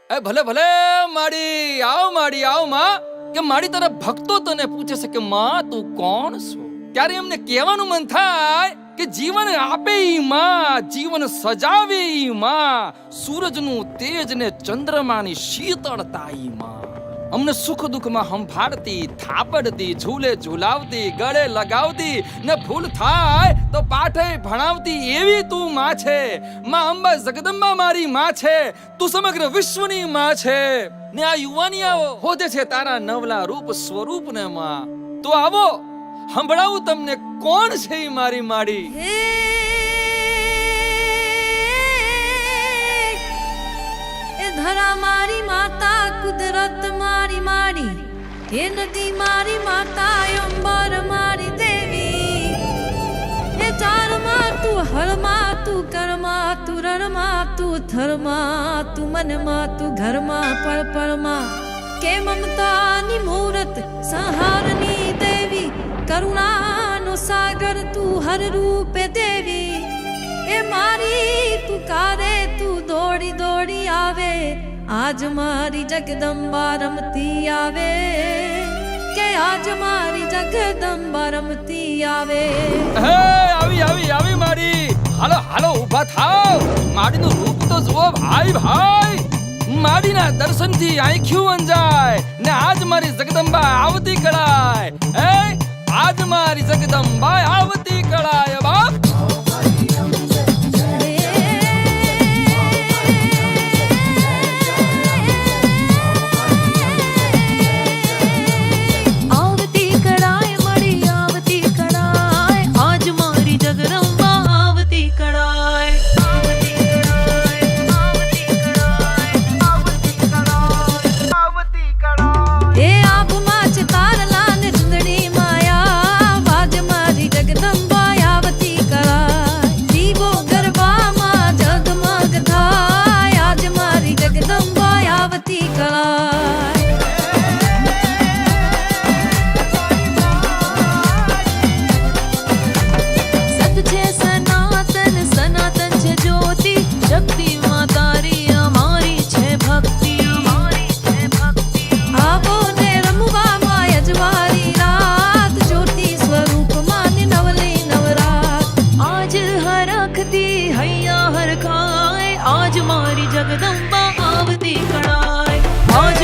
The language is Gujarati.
એ ભલે ભલે માડી આવ માં કે માડી તારા ભક્તો તને પૂછે છે કે માં તું કોણ છો? ત્યારે એમને કહેવાનું મન થાય કે જીવન આપે ઈ માં, જીવન સજાવે ઈ માં, સૂરજનું તેજ ને ચંદ્રમાની શીતળતા ઈ માં, અમને સુખ દુઃખમાં સંભાળતી, થાપડતી, ઝૂલે ઝૂલાવતી, ગળે લગાવતી ને ભૂલ થાય તો પાઠે ભણાવતી એવી તું માં છે. માં અંબા જગદંબા મારી માં છે, તું સમગ્ર વિશ્વની માં છે. ને આ યુવાનિયાઓ હોદે છે તારા નવલા રૂપ સ્વરૂપ ને માં. તો આવો સંભળાવું તમને કોણ છે ઈ મારી માડી. ધરા મારી માતા, કુદરત મારી માડી, હે નદી મારી માતા, અંબર મારી દેવી. હે ચારમાં તું હરમાં, તું કરમાં, તું રણમાં, તું થરમાં, તું મનમાં, તું ઘરમાં, પળ પળમાં. કે મમતાની મૂરત, સંહારની દેવી, કરુણાનો સાગર તું હર રૂપે દેવી. એ મારી પુકારે તું દોડી દોડી આવે, આજ મારી જગદંબા રમતી આવે, કે આજ મારી જગદંબા રમતી આવે. હે આવી આવી આવી માડી, હાલો હાલો ઊભા થાવ. માડીનું રૂપ તો જુઓ ભાઈ ભાઈ. માડીના દર્શનથી આંખ્યું અંજાય ને આજ મારી જગદંબા આવતી કળાય. હે આજ મારી જગદંબા આવતી કળાય બાપ. आज मारी जगदंबा आवती कड़ाय, आज